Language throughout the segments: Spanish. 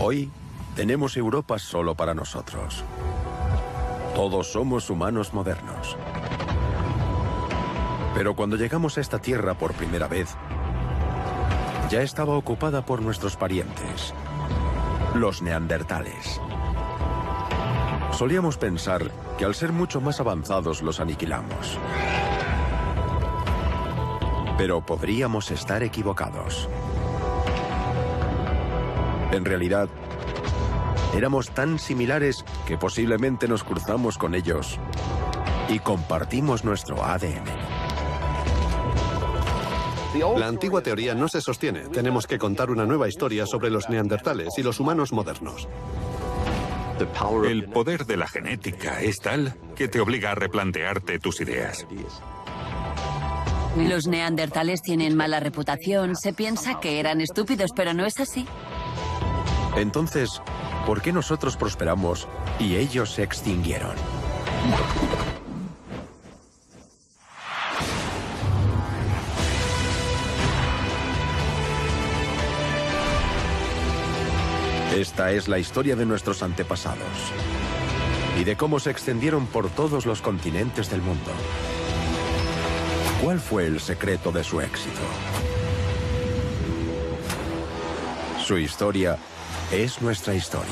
Hoy tenemos Europa solo para nosotros. Todos somos humanos modernos. Pero cuando llegamos a esta tierra por primera vez, ya estaba ocupada por nuestros parientes, los neandertales. Solíamos pensar que al ser mucho más avanzados los aniquilamos. Pero podríamos estar equivocados. En realidad, éramos tan similares que posiblemente nos cruzamos con ellos y compartimos nuestro ADN. La antigua teoría no se sostiene. Tenemos que contar una nueva historia sobre los neandertales y los humanos modernos. El poder de la genética es tal que te obliga a replantearte tus ideas. Los neandertales tienen mala reputación. Se piensa que eran estúpidos, pero no es así. Entonces, ¿por qué nosotros prosperamos y ellos se extinguieron? Esta es la historia de nuestros antepasados y de cómo se extendieron por todos los continentes del mundo. ¿Cuál fue el secreto de su éxito? Su historia es nuestra historia.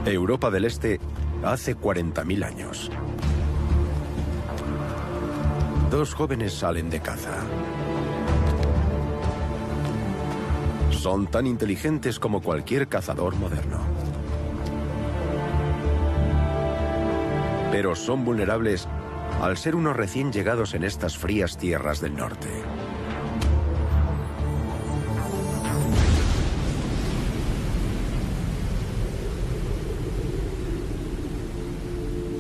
Europa del Este hace 40.000 años. Dos jóvenes salen de caza. Son tan inteligentes como cualquier cazador moderno. Pero son vulnerables al ser unos recién llegados en estas frías tierras del norte.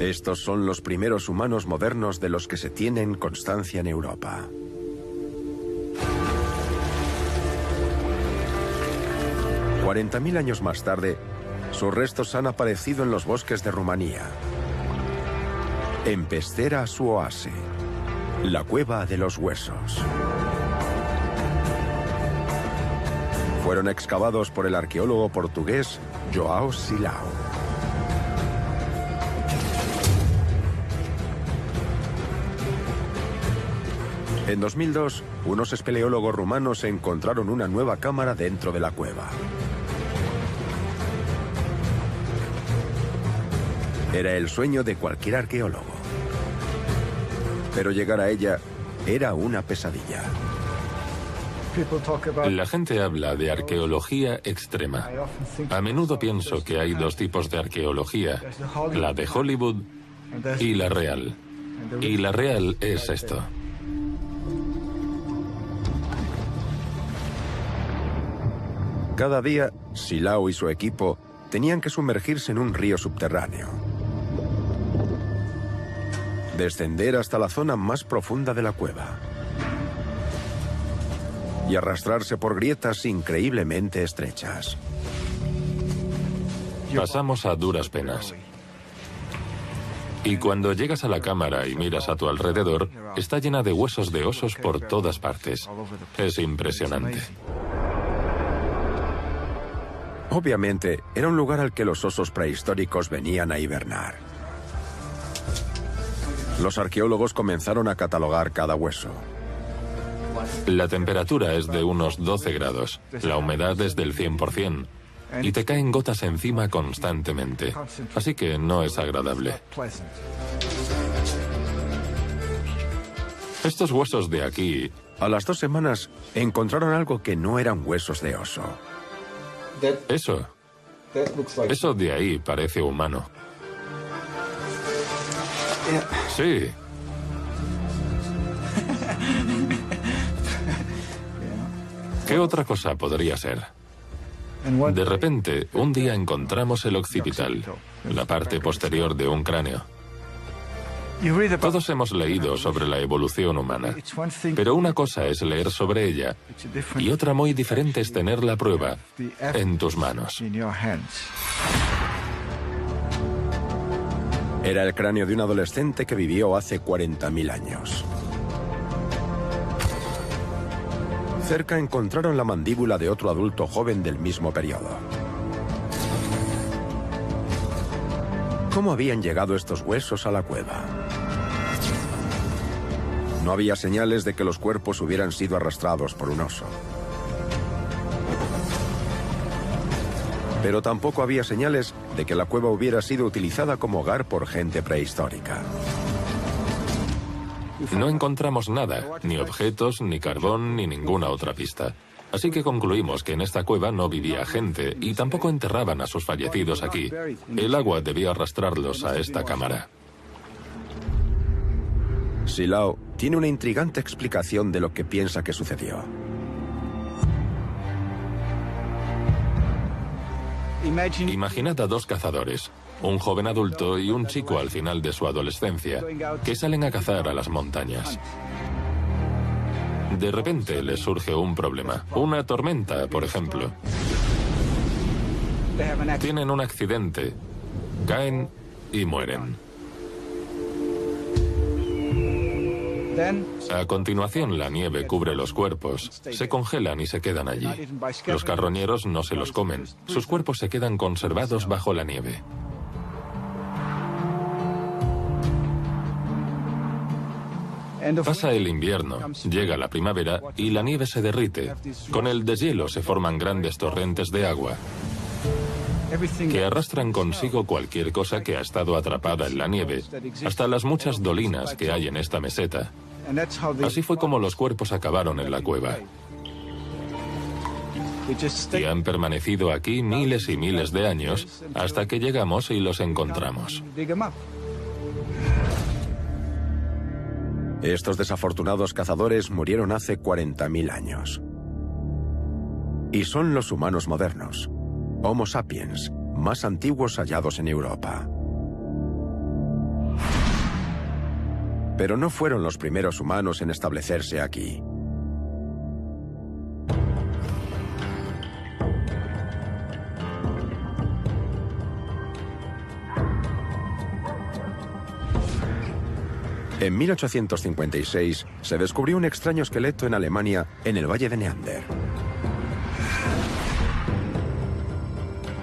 Estos son los primeros humanos modernos de los que se tienen constancia en Europa. $40.000 años más tarde, sus restos han aparecido en los bosques de Rumanía. En Pestera Suoase, la cueva de los huesos. Fueron excavados por el arqueólogo portugués João Silao. En 2002, unos espeleólogos rumanos encontraron una nueva cámara dentro de la cueva. Era el sueño de cualquier arqueólogo. Pero llegar a ella era una pesadilla. La gente habla de arqueología extrema. A menudo pienso que hay dos tipos de arqueología, la de Hollywood y la real. Y la real es esto. Cada día, Silao y su equipo tenían que sumergirse en un río subterráneo. Descender hasta la zona más profunda de la cueva. Y arrastrarse por grietas increíblemente estrechas. Pasamos a duras penas. Y cuando llegas a la cámara y miras a tu alrededor, está llena de huesos de osos por todas partes. Es impresionante. Obviamente, era un lugar al que los osos prehistóricos venían a hibernar. Los arqueólogos comenzaron a catalogar cada hueso. La temperatura es de unos 12 grados, la humedad es del 100%, y te caen gotas encima constantemente, así que no es agradable. Estos huesos de aquí... A las 2 semanas, encontraron algo que no eran huesos de oso. Eso de ahí parece humano. Sí. ¿Qué otra cosa podría ser? De repente, un día encontramos el occipital, la parte posterior de un cráneo. Todos hemos leído sobre la evolución humana, pero una cosa es leer sobre ella y otra muy diferente es tener la prueba en tus manos. Era el cráneo de un adolescente que vivió hace 40.000 años. Cerca encontraron la mandíbula de otro adulto joven del mismo periodo. ¿Cómo habían llegado estos huesos a la cueva? No había señales de que los cuerpos hubieran sido arrastrados por un oso. Pero tampoco había señales de que la cueva hubiera sido utilizada como hogar por gente prehistórica. No encontramos nada, ni objetos, ni carbón, ni ninguna otra pista. Así que concluimos que en esta cueva no vivía gente y tampoco enterraban a sus fallecidos aquí. El agua debía arrastrarlos a esta cámara. Silao tiene una intrigante explicación de lo que piensa que sucedió. Imaginad a dos cazadores, un joven adulto y un chico al final de su adolescencia, que salen a cazar a las montañas. De repente les surge un problema, una tormenta, por ejemplo. Tienen un accidente, caen y mueren. A continuación, la nieve cubre los cuerpos, se congelan y se quedan allí. Los carroñeros no se los comen, sus cuerpos se quedan conservados bajo la nieve. Pasa el invierno, llega la primavera y la nieve se derrite. Con el deshielo se forman grandes torrentes de agua que arrastran consigo cualquier cosa que ha estado atrapada en la nieve, hasta las muchas dolinas que hay en esta meseta. Así fue como los cuerpos acabaron en la cueva. Y han permanecido aquí miles y miles de años hasta que llegamos y los encontramos. Estos desafortunados cazadores murieron hace 40.000 años. Y son los humanos modernos, Homo sapiens, más antiguos hallados en Europa. Pero no fueron los primeros humanos en establecerse aquí. En 1856 se descubrió un extraño esqueleto en Alemania, en el Valle de Neander.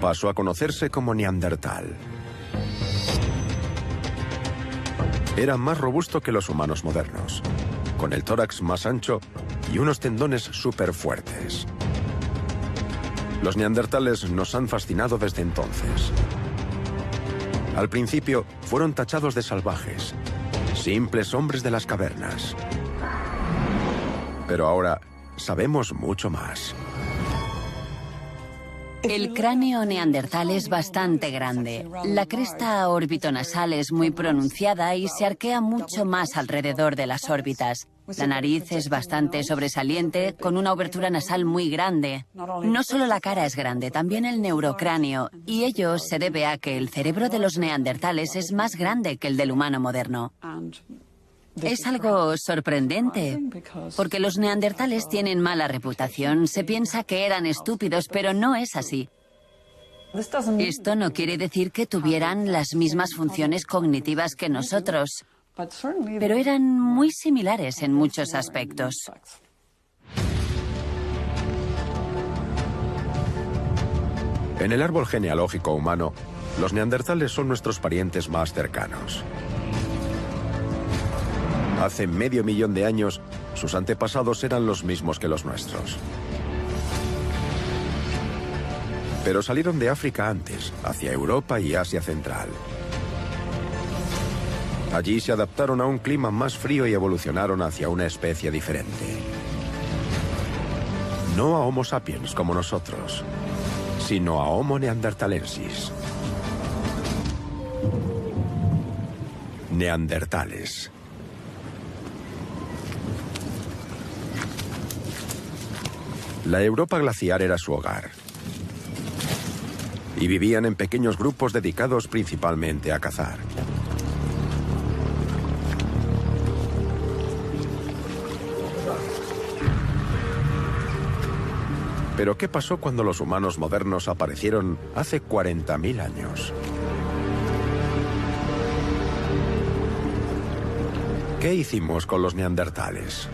Pasó a conocerse como Neandertal. Era más robusto que los humanos modernos, con el tórax más ancho y unos tendones súper fuertes. Los neandertales nos han fascinado desde entonces. Al principio fueron tachados de salvajes, simples hombres de las cavernas. Pero ahora sabemos mucho más. El cráneo neandertal es bastante grande. La cresta orbitonasal es muy pronunciada y se arquea mucho más alrededor de las órbitas. La nariz es bastante sobresaliente, con una abertura nasal muy grande. No solo la cara es grande, también el neurocráneo, y ello se debe a que el cerebro de los neandertales es más grande que el del humano moderno. Es algo sorprendente, porque los neandertales tienen mala reputación. Se piensa que eran estúpidos, pero no es así. Esto no quiere decir que tuvieran las mismas funciones cognitivas que nosotros, pero eran muy similares en muchos aspectos. En el árbol genealógico humano, los neandertales son nuestros parientes más cercanos. Hace medio millón de años, sus antepasados eran los mismos que los nuestros. Pero salieron de África antes, hacia Europa y Asia Central. Allí se adaptaron a un clima más frío y evolucionaron hacia una especie diferente. No a Homo sapiens como nosotros, sino a Homo neanderthalensis. Neandertales. La Europa glaciar era su hogar. Y vivían en pequeños grupos dedicados principalmente a cazar. Pero ¿qué pasó cuando los humanos modernos aparecieron hace 40.000 años? ¿Qué hicimos con los neandertales?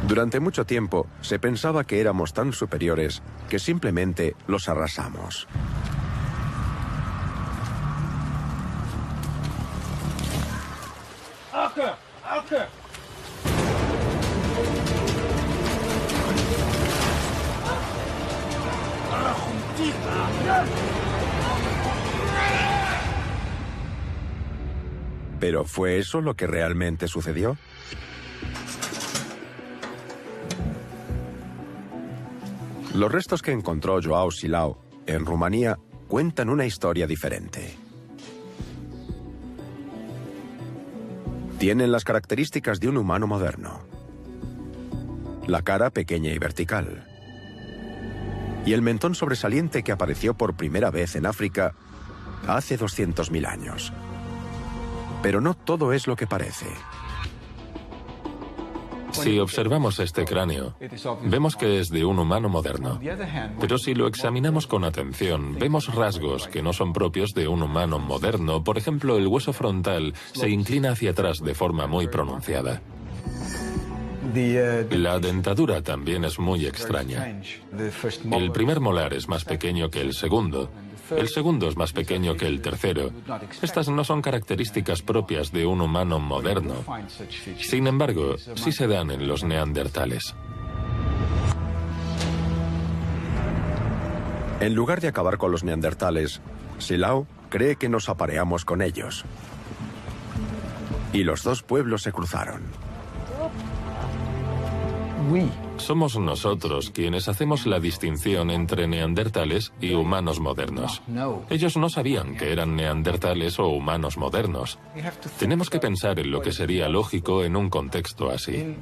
Durante mucho tiempo se pensaba que éramos tan superiores que simplemente los arrasamos. ¿Pero fue eso lo que realmente sucedió? Los restos que encontró Joao Silao en Rumanía cuentan una historia diferente. Tienen las características de un humano moderno. La cara pequeña y vertical. Y el mentón sobresaliente que apareció por primera vez en África hace 200.000 años. Pero no todo es lo que parece. Si observamos este cráneo, vemos que es de un humano moderno. Pero si lo examinamos con atención, vemos rasgos que no son propios de un humano moderno. Por ejemplo, el hueso frontal se inclina hacia atrás de forma muy pronunciada. La dentadura también es muy extraña. El primer molar es más pequeño que el segundo. El segundo es más pequeño que el tercero. Estas no son características propias de un humano moderno. Sin embargo, sí se dan en los neandertales. En lugar de acabar con los neandertales, Silao cree que nos apareamos con ellos. Y los dos pueblos se cruzaron. Somos nosotros quienes hacemos la distinción entre neandertales y humanos modernos. Ellos no sabían que eran neandertales o humanos modernos. Tenemos que pensar en lo que sería lógico en un contexto así.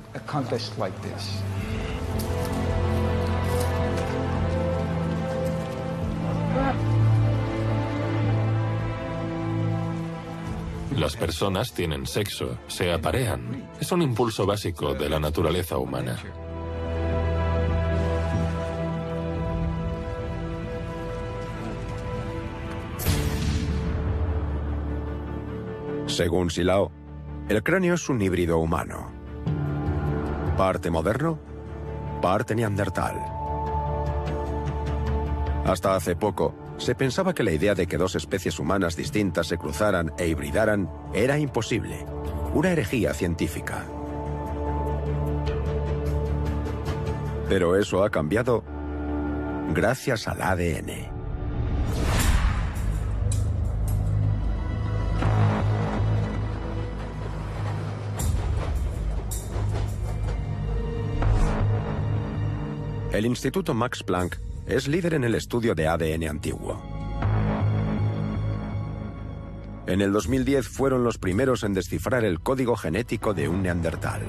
Las personas tienen sexo, se aparean. Es un impulso básico de la naturaleza humana. Según Silao, el cráneo es un híbrido humano. Parte moderno, parte neandertal. Hasta hace poco, se pensaba que la idea de que dos especies humanas distintas se cruzaran e hibridaran era imposible, una herejía científica. Pero eso ha cambiado gracias al ADN. El Instituto Max Planck es líder en el estudio de ADN antiguo. En el 2010 fueron los primeros en descifrar el código genético de un neandertal.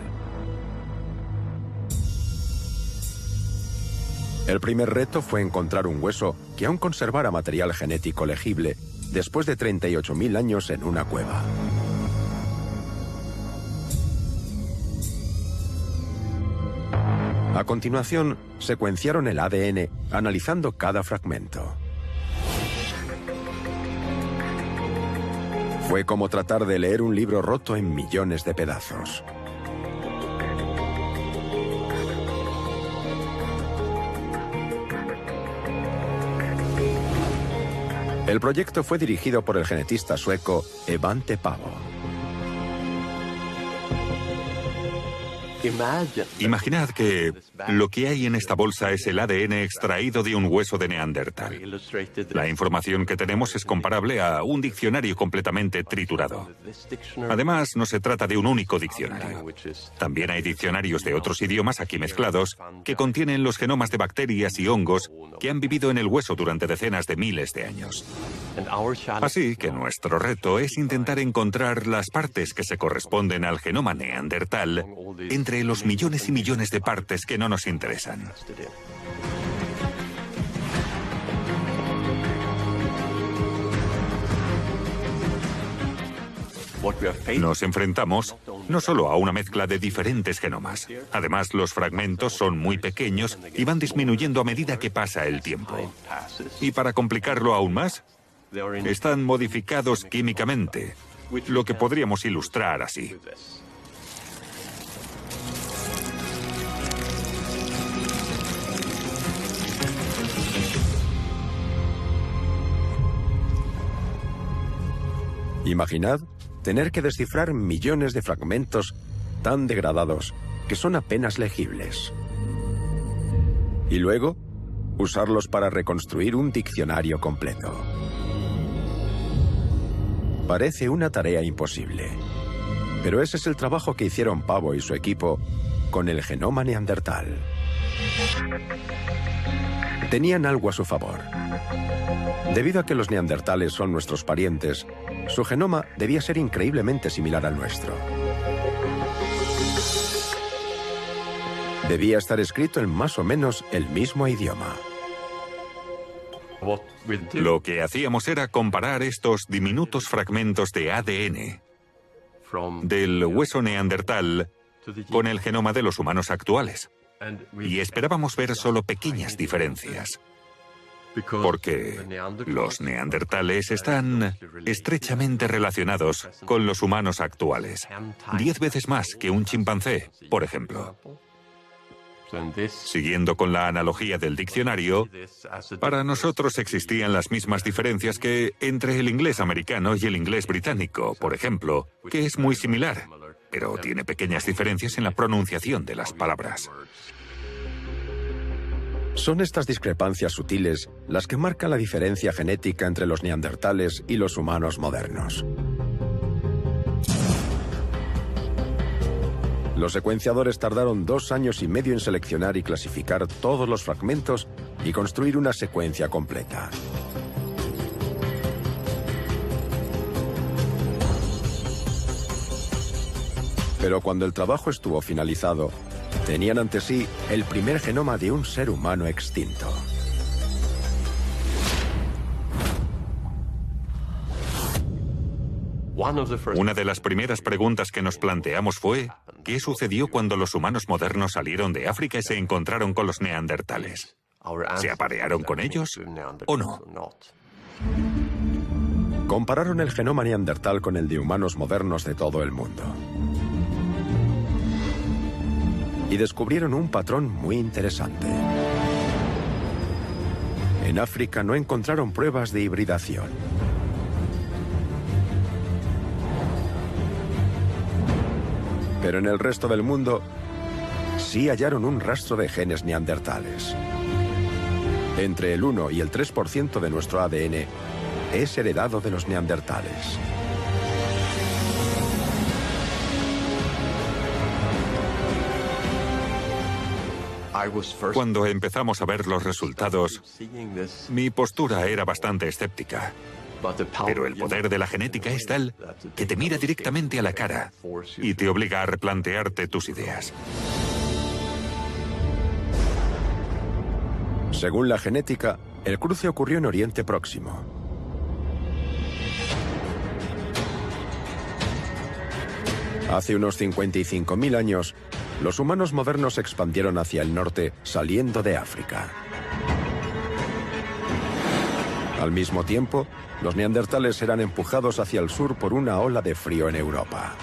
El primer reto fue encontrar un hueso que aún conservara material genético legible después de 38.000 años en una cueva. A continuación, secuenciaron el ADN analizando cada fragmento. Fue como tratar de leer un libro roto en millones de pedazos. El proyecto fue dirigido por el genetista sueco Evante Pavo. Imaginad que lo que hay en esta bolsa es el ADN extraído de un hueso de neandertal. La información que tenemos es comparable a un diccionario completamente triturado. Además, no se trata de un único diccionario. También hay diccionarios de otros idiomas aquí mezclados que contienen los genomas de bacterias y hongos que han vivido en el hueso durante decenas de miles de años. Así que nuestro reto es intentar encontrar las partes que se corresponden al genoma neandertal entre los millones y millones de partes que no nos interesan. Nos enfrentamos no solo a una mezcla de diferentes genomas. Además, los fragmentos son muy pequeños y van disminuyendo a medida que pasa el tiempo. Y para complicarlo aún más, están modificados químicamente, lo que podríamos ilustrar así. Imaginad tener que descifrar millones de fragmentos tan degradados que son apenas legibles. Y luego, usarlos para reconstruir un diccionario completo. Parece una tarea imposible. Pero ese es el trabajo que hicieron Pavo y su equipo con el genoma neandertal. Tenían algo a su favor. Debido a que los neandertales son nuestros parientes, su genoma debía ser increíblemente similar al nuestro. Debía estar escrito en más o menos el mismo idioma. Lo que hacíamos era comparar estos diminutos fragmentos de ADN del hueso neandertal con el genoma de los humanos actuales. Y esperábamos ver solo pequeñas diferencias. Porque los neandertales están estrechamente relacionados con los humanos actuales. 10 veces más que un chimpancé, por ejemplo. Siguiendo con la analogía del diccionario, para nosotros existían las mismas diferencias que entre el inglés americano y el inglés británico, por ejemplo, que es muy similar, pero tiene pequeñas diferencias en la pronunciación de las palabras. Son estas discrepancias sutiles las que marcan la diferencia genética entre los neandertales y los humanos modernos. Los secuenciadores tardaron 2 años y medio en seleccionar y clasificar todos los fragmentos y construir una secuencia completa. Pero cuando el trabajo estuvo finalizado, tenían ante sí el primer genoma de un ser humano extinto. Una de las primeras preguntas que nos planteamos fue: ¿qué sucedió cuando los humanos modernos salieron de África y se encontraron con los neandertales? ¿Se aparearon con ellos o no? Compararon el genoma neandertal con el de humanos modernos de todo el mundo. Y descubrieron un patrón muy interesante. En África no encontraron pruebas de hibridación. Pero en el resto del mundo sí hallaron un rastro de genes neandertales. Entre el 1 y el 3% de nuestro ADN es heredado de los neandertales. Cuando empezamos a ver los resultados, mi postura era bastante escéptica. Pero el poder de la genética es tal que te mira directamente a la cara y te obliga a replantearte tus ideas. Según la genética, el cruce ocurrió en Oriente Próximo. Hace unos 55.000 años, los humanos modernos se expandieron hacia el norte, saliendo de África. Al mismo tiempo, los neandertales eran empujados hacia el sur por una ola de frío en Europa.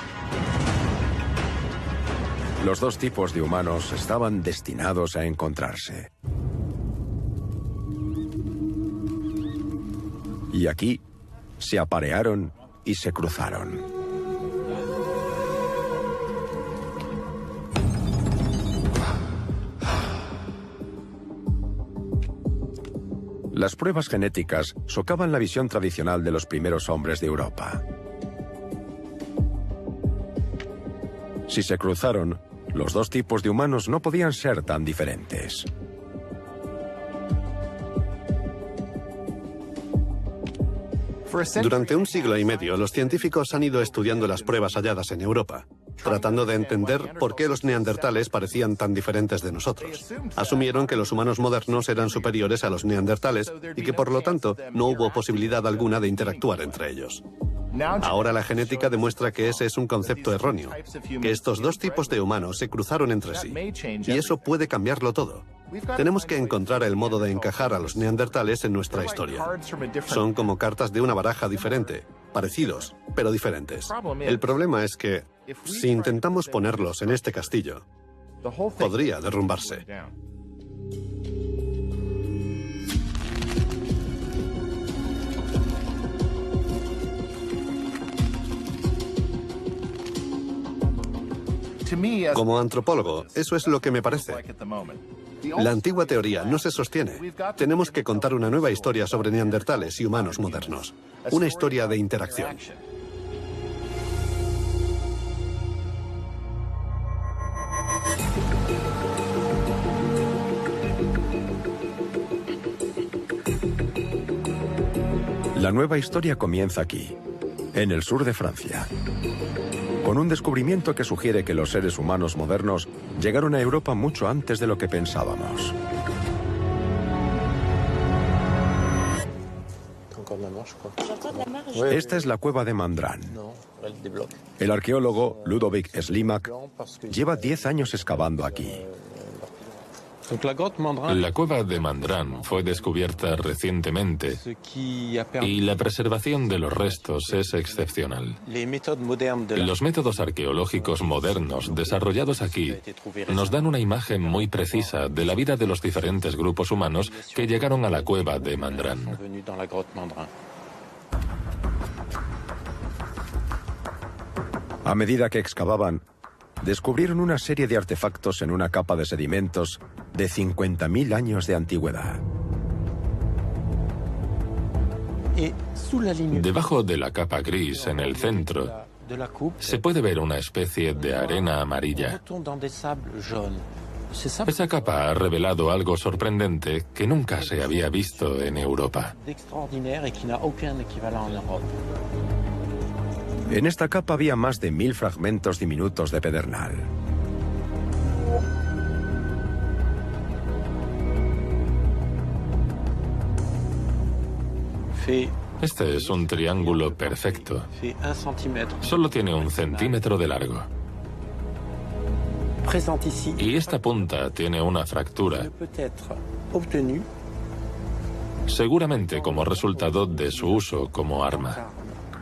Los dos tipos de humanos estaban destinados a encontrarse. Y aquí se aparearon y se cruzaron. Las pruebas genéticas socavan la visión tradicional de los primeros hombres de Europa. Si se cruzaron, los dos tipos de humanos no podían ser tan diferentes. Durante un siglo y medio, los científicos han ido estudiando las pruebas halladas en Europa, tratando de entender por qué los neandertales parecían tan diferentes de nosotros. Asumieron que los humanos modernos eran superiores a los neandertales y que por lo tanto no hubo posibilidad alguna de interactuar entre ellos. Ahora la genética demuestra que ese es un concepto erróneo, que estos dos tipos de humanos se cruzaron entre sí. Y eso puede cambiarlo todo. Tenemos que encontrar el modo de encajar a los neandertales en nuestra historia. Son como cartas de una baraja diferente, parecidos, pero diferentes. El problema es que, si intentamos ponerlos en este castillo, podría derrumbarse. Como antropólogo, eso es lo que me parece. La antigua teoría no se sostiene. Tenemos que contar una nueva historia sobre neandertales y humanos modernos. Una historia de interacción. La nueva historia comienza aquí, en el sur de Francia, con un descubrimiento que sugiere que los seres humanos modernos llegaron a Europa mucho antes de lo que pensábamos. Esta es la cueva de Mandran. El arqueólogo Ludovic Slimak lleva 10 años excavando aquí. La cueva de Mandran fue descubierta recientemente y la preservación de los restos es excepcional. Los métodos arqueológicos modernos desarrollados aquí nos dan una imagen muy precisa de la vida de los diferentes grupos humanos que llegaron a la cueva de Mandran. A medida que excavaban, descubrieron una serie de artefactos en una capa de sedimentos de 50.000 años de antigüedad. Debajo de la capa gris en el centro se puede ver una especie de arena amarilla. Esa capa ha revelado algo sorprendente que nunca se había visto en Europa. En esta capa había más de 1000 fragmentos diminutos de pedernal. Este es un triángulo perfecto. Solo tiene 1 centímetro de largo. Y esta punta tiene una fractura, seguramente como resultado de su uso como arma.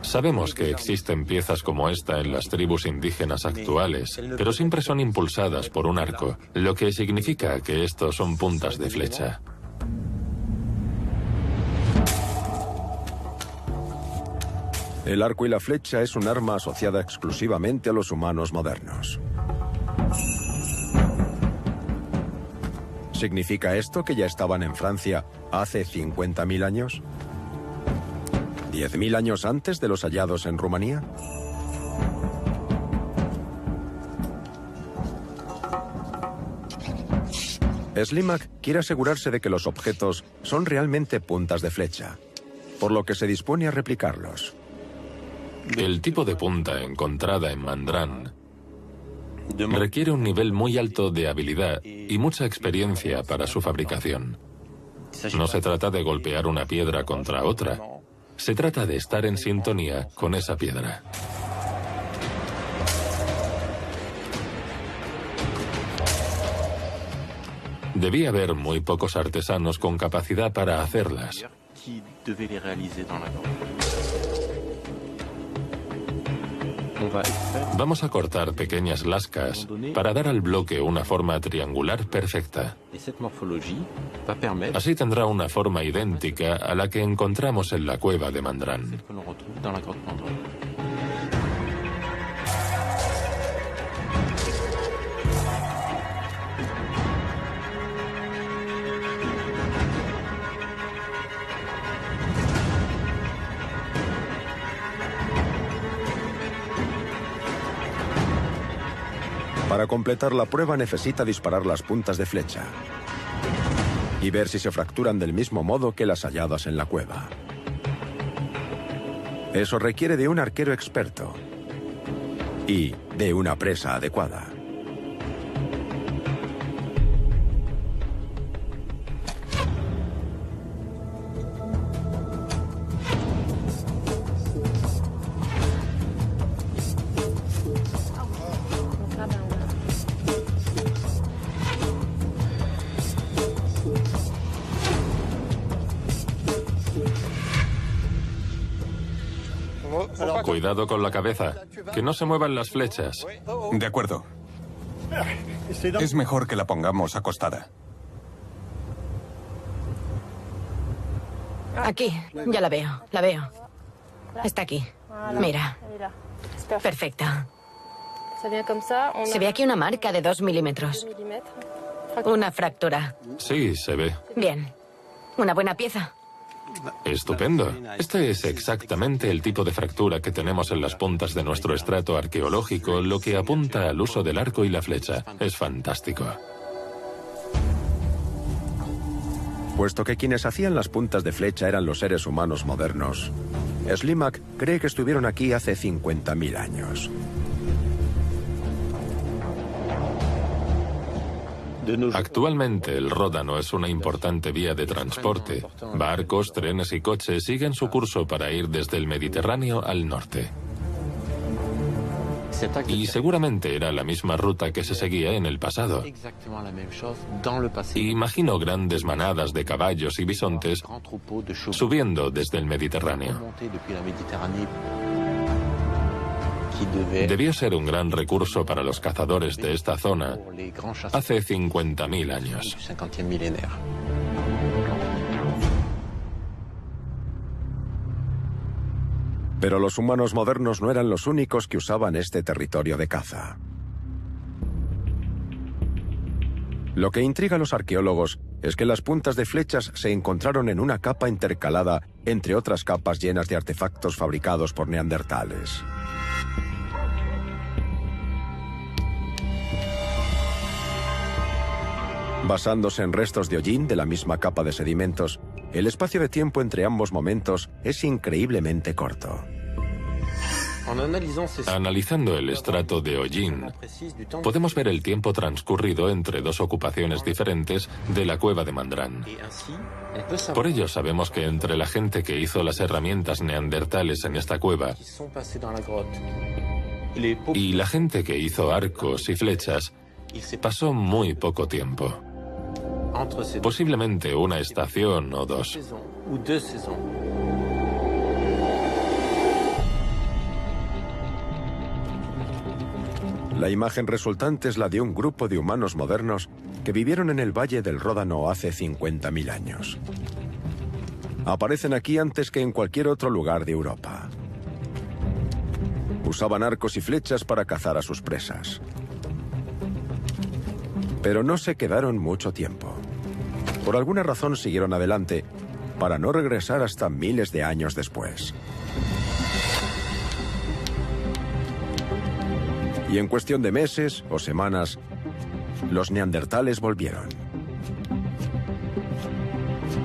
Sabemos que existen piezas como esta en las tribus indígenas actuales, pero siempre son impulsadas por un arco, lo que significa que estos son puntas de flecha. El arco y la flecha es un arma asociada exclusivamente a los humanos modernos. ¿Significa esto que ya estaban en Francia hace 50.000 años? ¿10.000 años antes de los hallados en Rumanía? Slimak quiere asegurarse de que los objetos son realmente puntas de flecha, por lo que se dispone a replicarlos. El tipo de punta encontrada en Mandran requiere un nivel muy alto de habilidad y mucha experiencia para su fabricación. No se trata de golpear una piedra contra otra. Se trata de estar en sintonía con esa piedra. Debía haber muy pocos artesanos con capacidad para hacerlas. Vamos a cortar pequeñas lascas para dar al bloque una forma triangular perfecta. Así tendrá una forma idéntica a la que encontramos en la cueva de Mandran. Para completar la prueba necesita disparar las puntas de flecha y ver si se fracturan del mismo modo que las halladas en la cueva. Eso requiere de un arquero experto y de una presa adecuada. Cuidado con la cabeza, que no se muevan las flechas. De acuerdo. Es mejor que la pongamos acostada. Aquí, ya la veo, la veo. Está aquí. Mira. Perfecto. Se ve aquí una marca de 2 milímetros. Una fractura. Sí, se ve. Bien. Una buena pieza. Estupendo. Este es exactamente el tipo de fractura que tenemos en las puntas de nuestro estrato arqueológico, lo que apunta al uso del arco y la flecha. Es fantástico. Puesto que quienes hacían las puntas de flecha eran los seres humanos modernos, Slimak cree que estuvieron aquí hace 50.000 años. Actualmente el Ródano es una importante vía de transporte. Barcos, trenes y coches siguen su curso para ir desde el Mediterráneo al norte. Y seguramente era la misma ruta que se seguía en el pasado. Imagino grandes manadas de caballos y bisontes subiendo desde el Mediterráneo. Debió ser un gran recurso para los cazadores de esta zona hace 50.000 años. Pero los humanos modernos no eran los únicos que usaban este territorio de caza. Lo que intriga a los arqueólogos es que las puntas de flechas se encontraron en una capa intercalada entre otras capas llenas de artefactos fabricados por neandertales. Basándose en restos de hollín de la misma capa de sedimentos, el espacio de tiempo entre ambos momentos es increíblemente corto. Analizando el estrato de hollín, podemos ver el tiempo transcurrido entre dos ocupaciones diferentes de la cueva de Mandrán. Por ello sabemos que entre la gente que hizo las herramientas neandertales en esta cueva y la gente que hizo arcos y flechas, pasó muy poco tiempo. Posiblemente una estación o dos. La imagen resultante es la de un grupo de humanos modernos que vivieron en el Valle del Ródano hace 50.000 años. Aparecen aquí antes que en cualquier otro lugar de Europa. Usaban arcos y flechas para cazar a sus presas. Pero no se quedaron mucho tiempo. Por alguna razón siguieron adelante para no regresar hasta miles de años después. Y en cuestión de meses o semanas, los neandertales volvieron.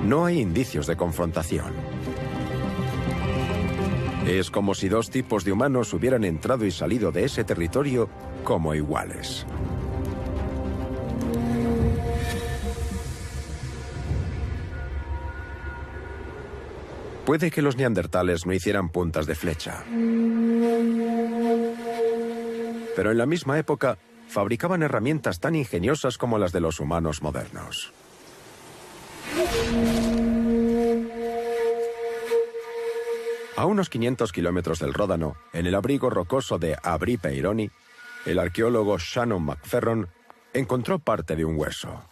No hay indicios de confrontación. Es como si dos tipos de humanos hubieran entrado y salido de ese territorio como iguales. Puede que los neandertales no hicieran puntas de flecha. Pero en la misma época, fabricaban herramientas tan ingeniosas como las de los humanos modernos. A unos 500 kilómetros del Ródano, en el abrigo rocoso de Abri Peironi, el arqueólogo Shannon McFerron encontró parte de un hueso.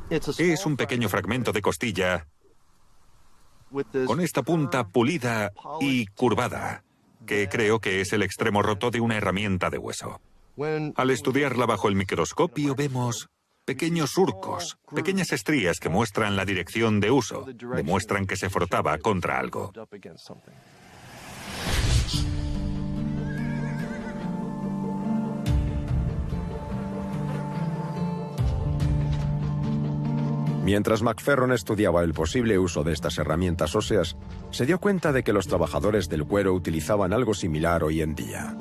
Es un pequeño fragmento de costilla con esta punta pulida y curvada, que creo que es el extremo roto de una herramienta de hueso. Al estudiarla bajo el microscopio vemos pequeños surcos, pequeñas estrías que muestran la dirección de uso, demuestran que se frotaba contra algo. Mientras McFerron estudiaba el posible uso de estas herramientas óseas, se dio cuenta de que los trabajadores del cuero utilizaban algo similar hoy en día.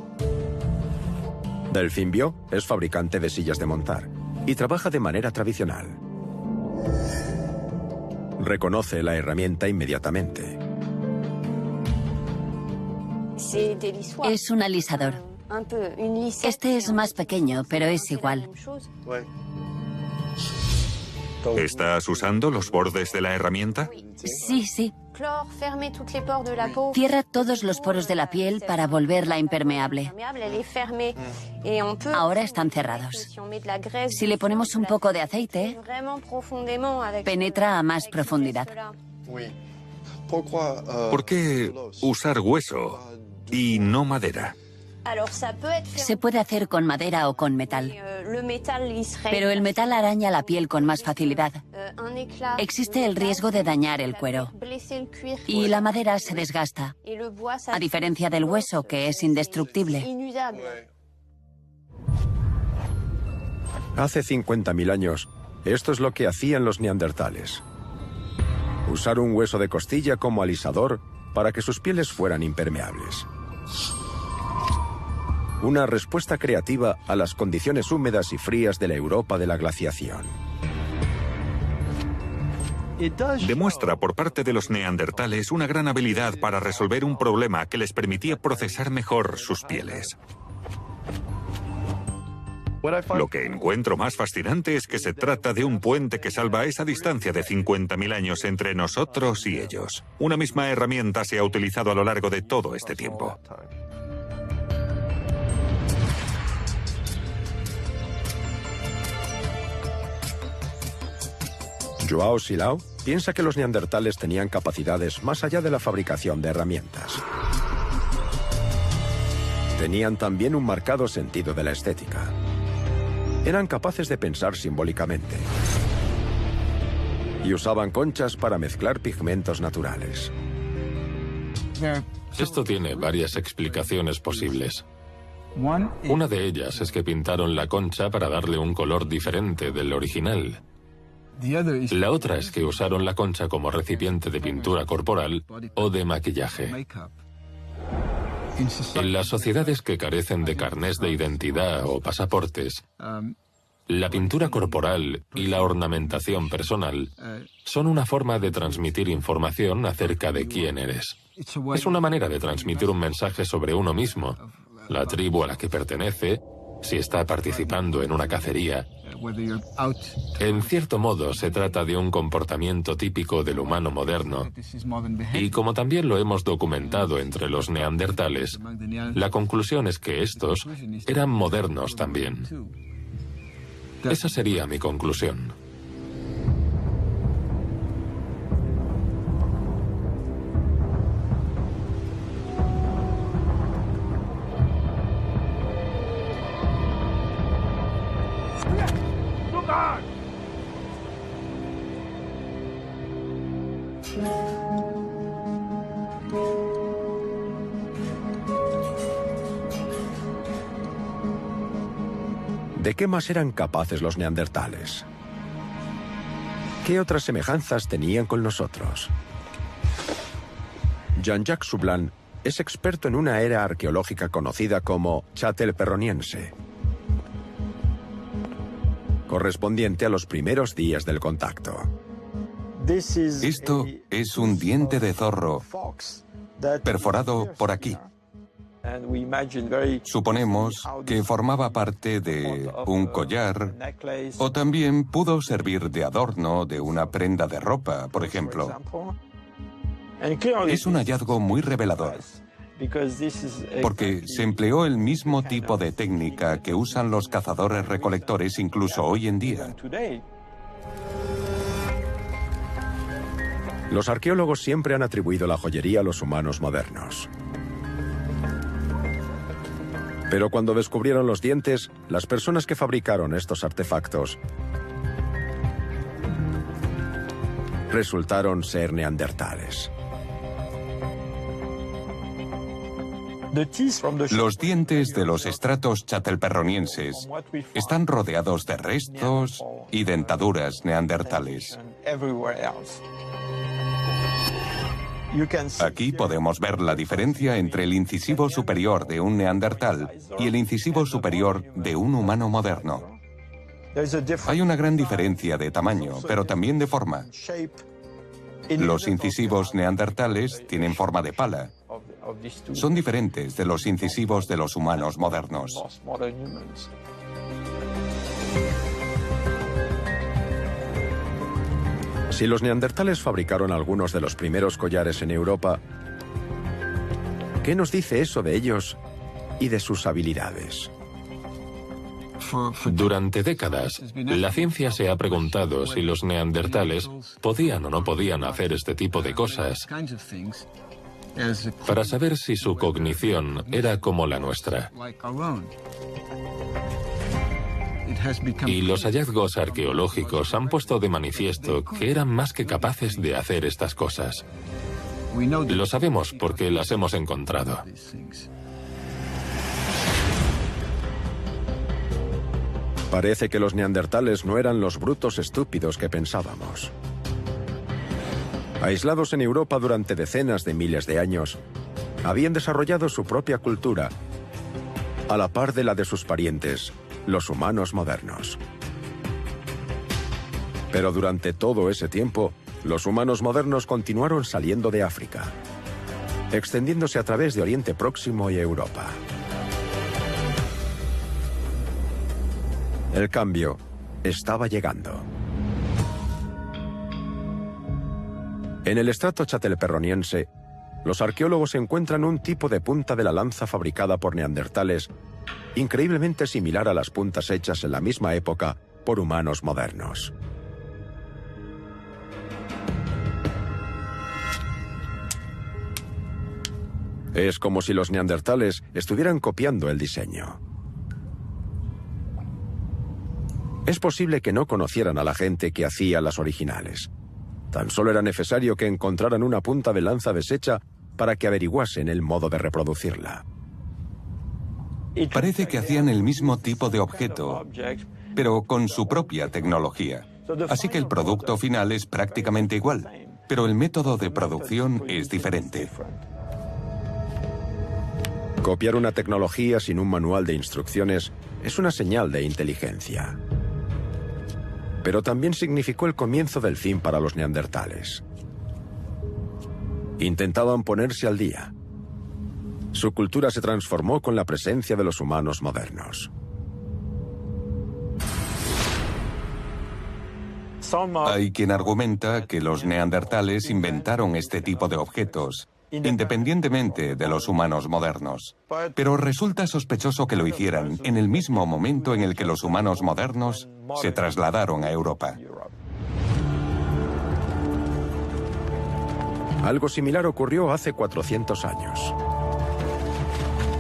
Delphine Bio es fabricante de sillas de montar y trabaja de manera tradicional. Reconoce la herramienta inmediatamente. Es un alisador. Este es más pequeño, pero es igual. ¿Estás usando los bordes de la herramienta? Sí, sí. Cierra todos los poros de la piel para volverla impermeable. Ahora están cerrados. Si le ponemos un poco de aceite, penetra a más profundidad. ¿Por qué usar hueso y no madera? Se puede hacer con madera o con metal, pero el metal araña la piel con más facilidad. Existe el riesgo de dañar el cuero y la madera se desgasta, a diferencia del hueso, que es indestructible. Hace 50.000 años, esto es lo que hacían los neandertales. Usar un hueso de costilla como alisador para que sus pieles fueran impermeables. Una respuesta creativa a las condiciones húmedas y frías de la Europa de la glaciación. Demuestra por parte de los neandertales una gran habilidad para resolver un problema que les permitía procesar mejor sus pieles. Lo que encuentro más fascinante es que se trata de un puente que salva esa distancia de 50.000 años entre nosotros y ellos. Una misma herramienta se ha utilizado a lo largo de todo este tiempo. Joao Silao piensa que los neandertales tenían capacidades más allá de la fabricación de herramientas. Tenían también un marcado sentido de la estética. Eran capaces de pensar simbólicamente. Y usaban conchas para mezclar pigmentos naturales. Esto tiene varias explicaciones posibles. Una de ellas es que pintaron la concha para darle un color diferente del original. La otra es que usaron la concha como recipiente de pintura corporal o de maquillaje. En las sociedades que carecen de carnés de identidad o pasaportes, la pintura corporal y la ornamentación personal son una forma de transmitir información acerca de quién eres. Es una manera de transmitir un mensaje sobre uno mismo, la tribu a la que pertenece, si está participando en una cacería. En cierto modo, se trata de un comportamiento típico del humano moderno. Y como también lo hemos documentado entre los neandertales, la conclusión es que estos eran modernos también. Esa sería mi conclusión. ¿De qué más eran capaces los neandertales? ¿Qué otras semejanzas tenían con nosotros? Jean-Jacques Soublin es experto en una era arqueológica conocida como Châtel-Perroniense, correspondiente a los primeros días del contacto. Esto es un diente de zorro perforado por aquí. Suponemos que formaba parte de un collar o también pudo servir de adorno de una prenda de ropa, por ejemplo. Es un hallazgo muy revelador, porque se empleó el mismo tipo de técnica que usan los cazadores-recolectores incluso hoy en día. Los arqueólogos siempre han atribuido la joyería a los humanos modernos. Pero cuando descubrieron los dientes, las personas que fabricaron estos artefactos resultaron ser neandertales. Los dientes de los estratos châtel-perronienses están rodeados de restos y dentaduras neandertales. Aquí podemos ver la diferencia entre el incisivo superior de un neandertal y el incisivo superior de un humano moderno. Hay una gran diferencia de tamaño, pero también de forma. Los incisivos neandertales tienen forma de pala. Son diferentes de los incisivos de los humanos modernos. Si los neandertales fabricaron algunos de los primeros collares en Europa, ¿qué nos dice eso de ellos y de sus habilidades? Durante décadas, la ciencia se ha preguntado si los neandertales podían o no podían hacer este tipo de cosas para saber si su cognición era como la nuestra. Y los hallazgos arqueológicos han puesto de manifiesto que eran más que capaces de hacer estas cosas. Lo sabemos porque las hemos encontrado. Parece que los neandertales no eran los brutos estúpidos que pensábamos. Aislados en Europa durante decenas de miles de años, habían desarrollado su propia cultura, a la par de la de sus parientes, los humanos modernos. Pero durante todo ese tiempo, los humanos modernos continuaron saliendo de África, extendiéndose a través de Oriente Próximo y Europa. El cambio estaba llegando. En el estrato chatelperroniense, los arqueólogos encuentran un tipo de punta de la lanza fabricada por neandertales increíblemente similar a las puntas hechas en la misma época por humanos modernos. Es como si los neandertales estuvieran copiando el diseño. Es posible que no conocieran a la gente que hacía las originales. Tan solo era necesario que encontraran una punta de lanza deshecha para que averiguasen el modo de reproducirla. Parece que hacían el mismo tipo de objeto, pero con su propia tecnología. Así que el producto final es prácticamente igual, pero el método de producción es diferente. Copiar una tecnología sin un manual de instrucciones es una señal de inteligencia. Pero también significó el comienzo del fin para los neandertales. Intentaban ponerse al día. Su cultura se transformó con la presencia de los humanos modernos. Hay quien argumenta que los neandertales inventaron este tipo de objetos, independientemente de los humanos modernos. Pero resulta sospechoso que lo hicieran en el mismo momento en el que los humanos modernos se trasladaron a Europa. Algo similar ocurrió hace 400 años,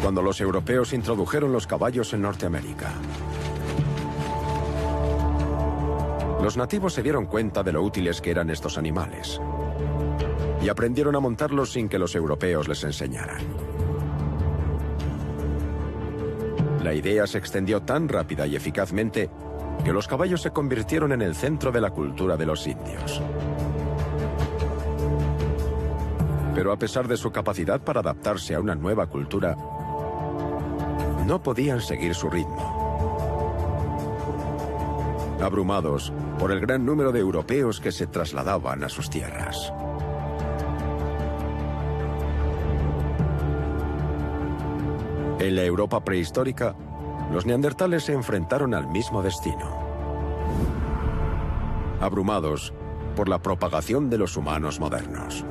cuando los europeos introdujeron los caballos en Norteamérica. Los nativos se dieron cuenta de lo útiles que eran estos animales y aprendieron a montarlos sin que los europeos les enseñaran. La idea se extendió tan rápida y eficazmente que los caballos se convirtieron en el centro de la cultura de los indios. Pero a pesar de su capacidad para adaptarse a una nueva cultura, no podían seguir su ritmo. Abrumados por el gran número de europeos que se trasladaban a sus tierras. En la Europa prehistórica, los neandertales se enfrentaron al mismo destino. Abrumados por la propagación de los humanos modernos.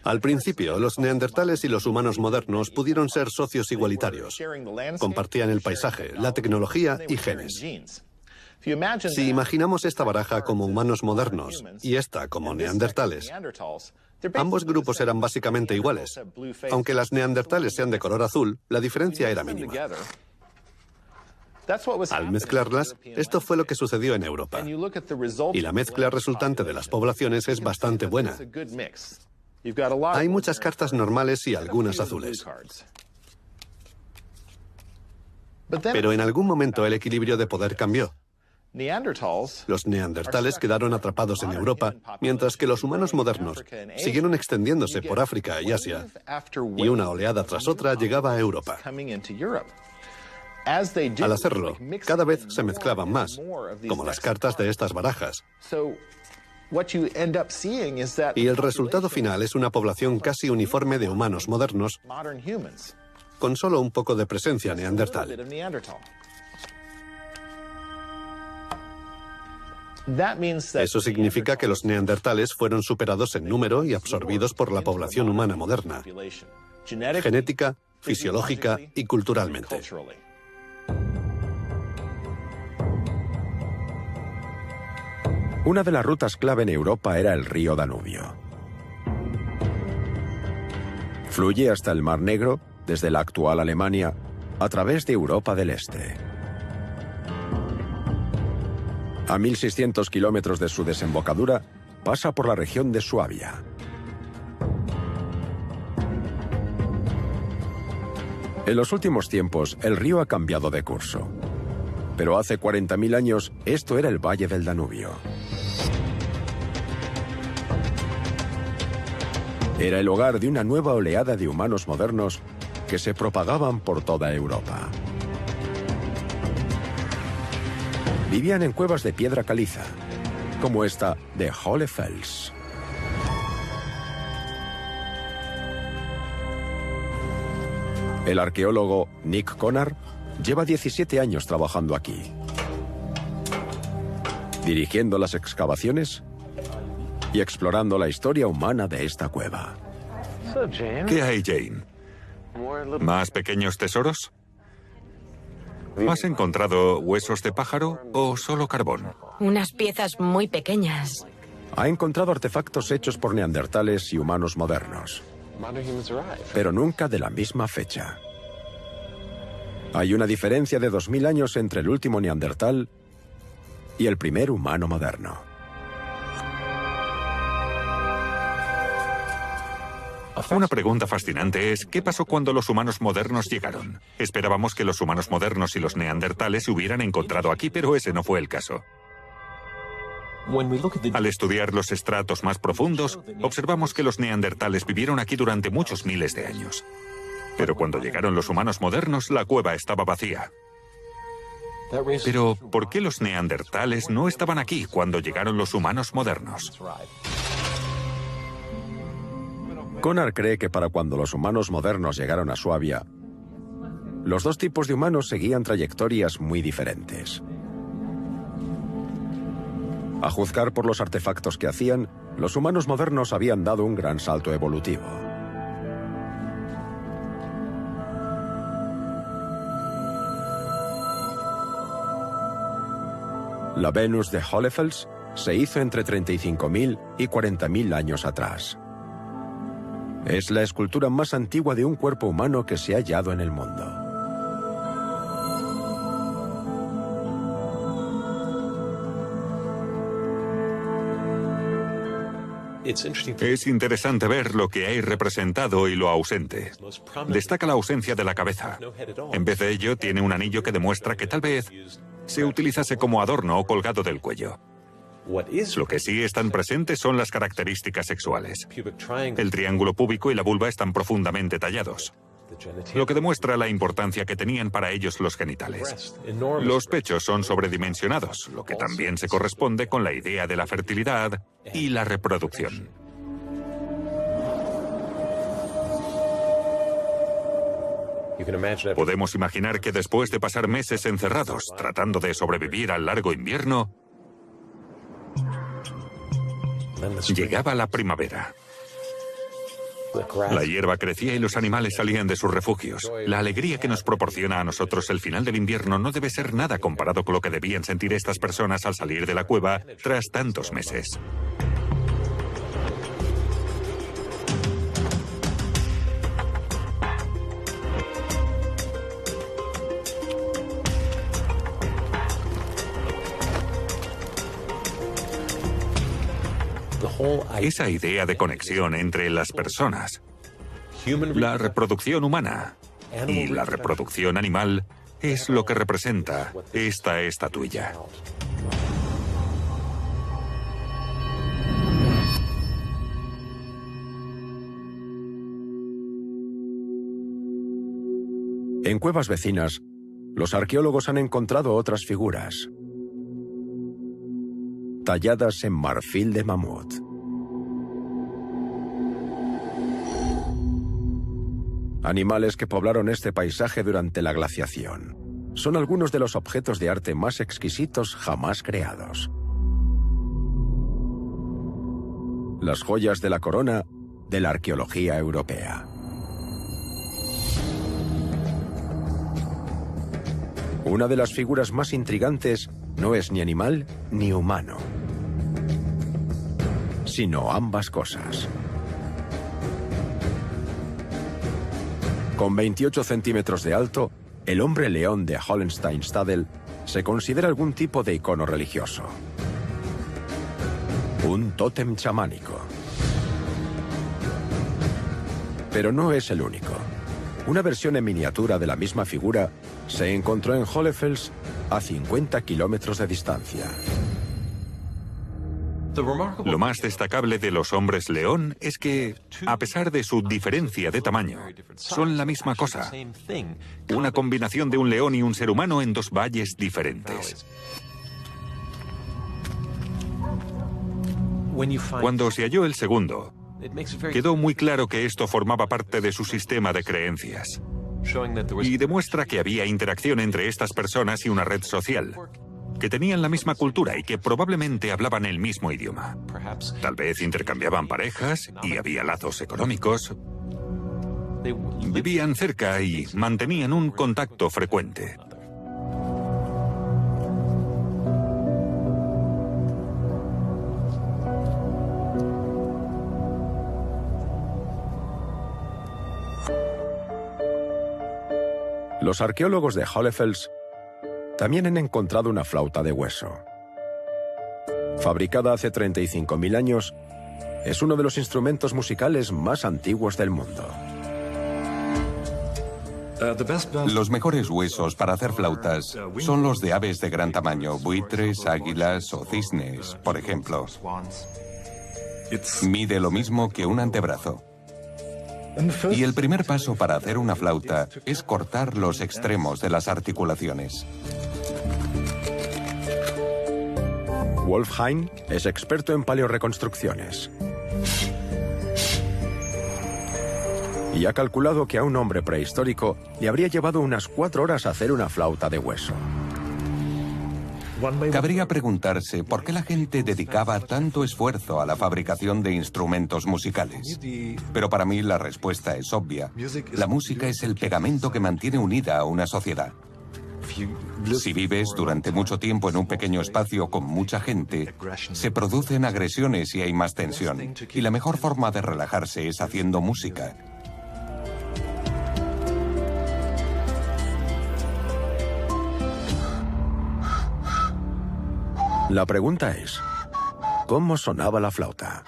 Al principio, los neandertales y los humanos modernos pudieron ser socios igualitarios. Compartían el paisaje, la tecnología y genes. Si imaginamos esta baraja como humanos modernos y esta como neandertales, ambos grupos eran básicamente iguales. Aunque las neandertales sean de color azul, la diferencia era mínima. Al mezclarlas, esto fue lo que sucedió en Europa. Y la mezcla resultante de las poblaciones es bastante buena. Hay muchas cartas normales y algunas azules. Pero en algún momento el equilibrio de poder cambió. Los neandertales quedaron atrapados en Europa, mientras que los humanos modernos siguieron extendiéndose por África y Asia, y una oleada tras otra llegaba a Europa. Al hacerlo, cada vez se mezclaban más, como las cartas de estas barajas. Y el resultado final es una población casi uniforme de humanos modernos, con solo un poco de presencia neandertal. Eso significa que los neandertales fueron superados en número y absorbidos por la población humana moderna, genética, fisiológica y culturalmente. Una de las rutas clave en Europa era el río Danubio. Fluye hasta el Mar Negro, desde la actual Alemania, a través de Europa del Este. A 1.600 kilómetros de su desembocadura, pasa por la región de Suabia. En los últimos tiempos, el río ha cambiado de curso. Pero hace 40.000 años, esto era el Valle del Danubio. Era el hogar de una nueva oleada de humanos modernos que se propagaban por toda Europa. Vivían en cuevas de piedra caliza, como esta de Hohlefels. El arqueólogo Nick Conard lleva 17 años trabajando aquí, dirigiendo las excavaciones y explorando la historia humana de esta cueva. ¿Qué hay, Jane? ¿Más pequeños tesoros? ¿Has encontrado huesos de pájaro o solo carbón? Unas piezas muy pequeñas. Ha encontrado artefactos hechos por neandertales y humanos modernos, pero nunca de la misma fecha. Hay una diferencia de 2000 años entre el último neandertal y el primer humano moderno. Una pregunta fascinante es, ¿qué pasó cuando los humanos modernos llegaron? Esperábamos que los humanos modernos y los neandertales se hubieran encontrado aquí, pero ese no fue el caso. Al estudiar los estratos más profundos, observamos que los neandertales vivieron aquí durante muchos miles de años. Pero cuando llegaron los humanos modernos, la cueva estaba vacía. Pero, ¿por qué los neandertales no estaban aquí cuando llegaron los humanos modernos? Conard cree que para cuando los humanos modernos llegaron a Suabia, los dos tipos de humanos seguían trayectorias muy diferentes. A juzgar por los artefactos que hacían, los humanos modernos habían dado un gran salto evolutivo. La Venus de Hohlefels se hizo entre 35.000 y 40.000 años atrás. Es la escultura más antigua de un cuerpo humano que se ha hallado en el mundo. Es interesante ver lo que hay representado y lo ausente. Destaca la ausencia de la cabeza. En vez de ello, tiene un anillo que demuestra que tal vez se utilizase como adorno o colgado del cuello. Lo que sí están presentes son las características sexuales. El triángulo púbico y la vulva están profundamente tallados, lo que demuestra la importancia que tenían para ellos los genitales. Los pechos son sobredimensionados, lo que también se corresponde con la idea de la fertilidad y la reproducción. Podemos imaginar que después de pasar meses encerrados, tratando de sobrevivir al largo invierno, llegaba la primavera. La hierba crecía y los animales salían de sus refugios. La alegría que nos proporciona a nosotros el final del invierno no debe ser nada comparado con lo que debían sentir estas personas al salir de la cueva tras tantos meses. Esa idea de conexión entre las personas, la reproducción humana y la reproducción animal, es lo que representa esta estatuilla. En cuevas vecinas, los arqueólogos han encontrado otras figuras, talladas en marfil de mamut. Animales que poblaron este paisaje durante la glaciación. Son algunos de los objetos de arte más exquisitos jamás creados. las joyas de la corona de la arqueología europea. Una de las figuras más intrigantes no es ni animal ni humano, sino ambas cosas. Con 28 centímetros de alto, el hombre león de Hohenstein-Stadel se considera algún tipo de icono religioso. Un tótem chamánico. Pero no es el único. Una versión en miniatura de la misma figura se encontró en Hohlefels a 50 kilómetros de distancia. Lo más destacable de los hombres león es que, a pesar de su diferencia de tamaño, son la misma cosa. Una combinación de un león y un ser humano en dos valles diferentes. Cuando se halló el segundo, quedó muy claro que esto formaba parte de su sistema de creencias. Y demuestra que había interacción entre estas personas y una red social, que tenían la misma cultura y que probablemente hablaban el mismo idioma. Tal vez intercambiaban parejas y había lazos económicos. Vivían cerca y mantenían un contacto frecuente. Los arqueólogos de Hohlefels también han encontrado una flauta de hueso. Fabricada hace 35.000 años, es uno de los instrumentos musicales más antiguos del mundo. Los mejores huesos para hacer flautas son los de aves de gran tamaño, buitres, águilas o cisnes, por ejemplo. Mide lo mismo que un antebrazo. Y el primer paso para hacer una flauta es cortar los extremos de las articulaciones. Wolfheim es experto en paleorreconstrucciones. Y ha calculado que a un hombre prehistórico le habría llevado unas 4 horas hacer una flauta de hueso. Cabría preguntarse por qué la gente dedicaba tanto esfuerzo a la fabricación de instrumentos musicales. Pero para mí la respuesta es obvia. La música es el pegamento que mantiene unida a una sociedad. Si vives durante mucho tiempo en un pequeño espacio con mucha gente, se producen agresiones y hay más tensión. Y la mejor forma de relajarse es haciendo música. La pregunta es, ¿cómo sonaba la flauta?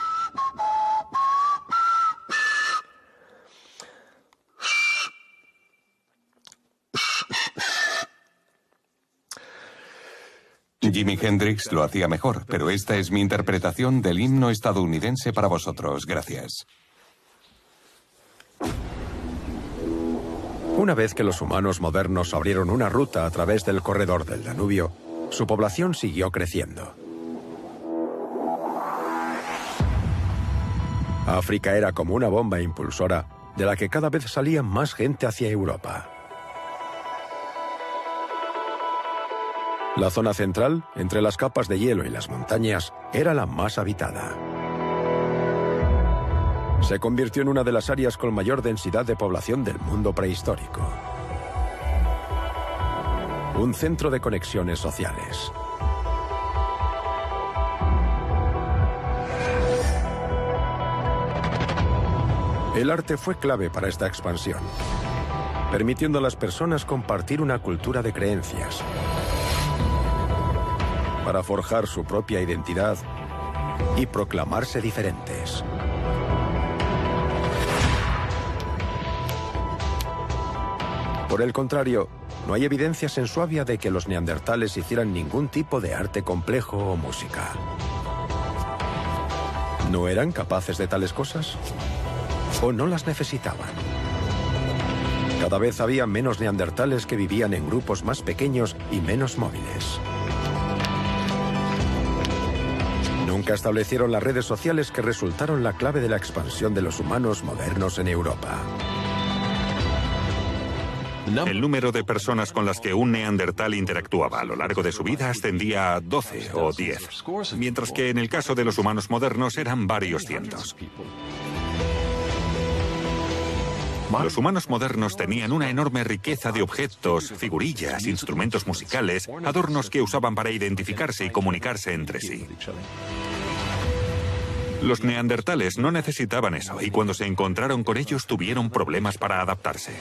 Jimi Hendrix lo hacía mejor, pero esta es mi interpretación del himno estadounidense para vosotros. Gracias. Una vez que los humanos modernos abrieron una ruta a través del corredor del Danubio, su población siguió creciendo. África era como una bomba impulsora de la que cada vez salía más gente hacia Europa. La zona central, entre las capas de hielo y las montañas, era la más habitada. Se convirtió en una de las áreas con mayor densidad de población del mundo prehistórico. Un centro de conexiones sociales. El arte fue clave para esta expansión, permitiendo a las personas compartir una cultura de creencias, para forjar su propia identidad y proclamarse diferentes. Por el contrario, no hay evidencias en Suabia de que los neandertales hicieran ningún tipo de arte complejo o música. ¿No eran capaces de tales cosas? ¿O no las necesitaban? Cada vez había menos neandertales que vivían en grupos más pequeños y menos móviles. Nunca establecieron las redes sociales que resultaron la clave de la expansión de los humanos modernos en Europa. El número de personas con las que un neandertal interactuaba a lo largo de su vida ascendía a 12 o 10, mientras que en el caso de los humanos modernos eran varios cientos. Los humanos modernos tenían una enorme riqueza de objetos, figurillas, instrumentos musicales, adornos que usaban para identificarse y comunicarse entre sí. Los neandertales no necesitaban eso y cuando se encontraron con ellos tuvieron problemas para adaptarse.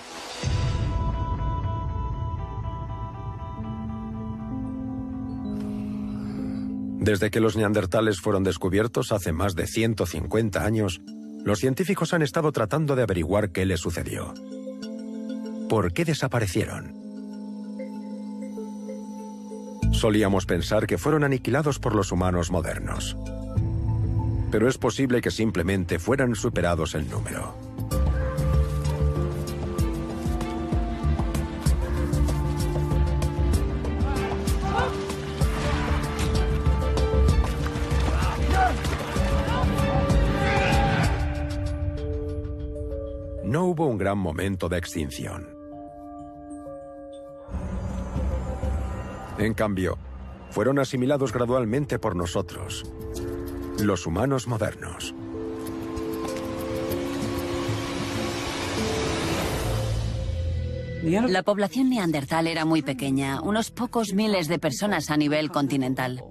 Desde que los neandertales fueron descubiertos hace más de 150 años, los científicos han estado tratando de averiguar qué les sucedió. ¿Por qué desaparecieron? Solíamos pensar que fueron aniquilados por los humanos modernos. Pero es posible que simplemente fueran superados en número. No hubo un gran momento de extinción. En cambio, fueron asimilados gradualmente por nosotros, los humanos modernos. La población neandertal era muy pequeña, unos pocos miles de personas a nivel continental.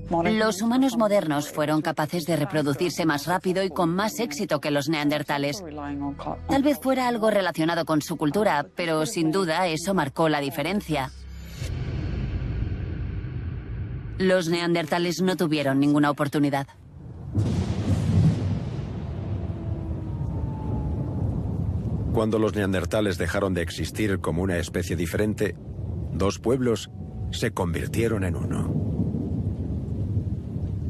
Los humanos modernos fueron capaces de reproducirse más rápido y con más éxito que los neandertales. Tal vez fuera algo relacionado con su cultura, pero sin duda eso marcó la diferencia. Los neandertales no tuvieron ninguna oportunidad. Cuando los neandertales dejaron de existir como una especie diferente, dos pueblos se convirtieron en uno.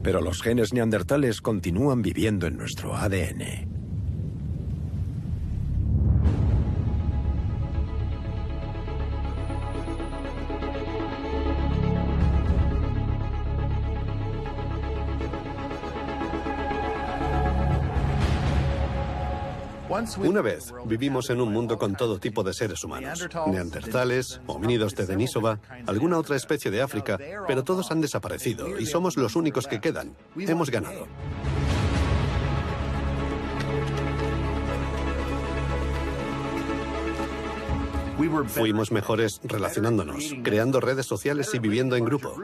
Pero los genes neandertales continúan viviendo en nuestro ADN. Una vez vivimos en un mundo con todo tipo de seres humanos. Neandertales, homínidos de Denisova, alguna otra especie de África, pero todos han desaparecido y somos los únicos que quedan. Hemos ganado. Fuimos mejores relacionándonos, creando redes sociales y viviendo en grupo.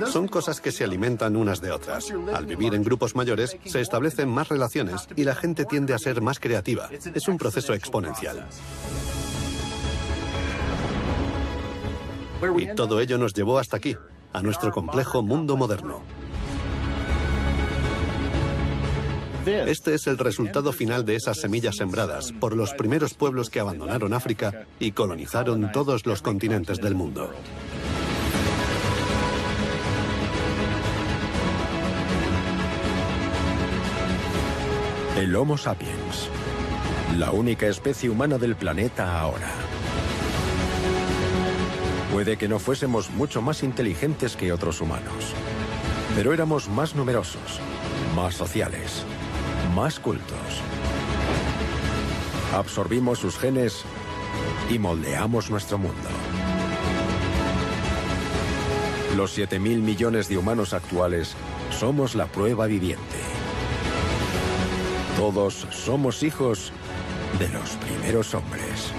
Son cosas que se alimentan unas de otras. Al vivir en grupos mayores, se establecen más relaciones y la gente tiende a ser más creativa. Es un proceso exponencial. Y todo ello nos llevó hasta aquí, a nuestro complejo mundo moderno. Este es el resultado final de esas semillas sembradas por los primeros pueblos que abandonaron África y colonizaron todos los continentes del mundo. El Homo sapiens, la única especie humana del planeta ahora. Puede que no fuésemos mucho más inteligentes que otros humanos, pero éramos más numerosos, más sociales, más cultos. Absorbimos sus genes y moldeamos nuestro mundo. Los 7.000 millones de humanos actuales somos la prueba viviente. Todos somos hijos de los primeros hombres.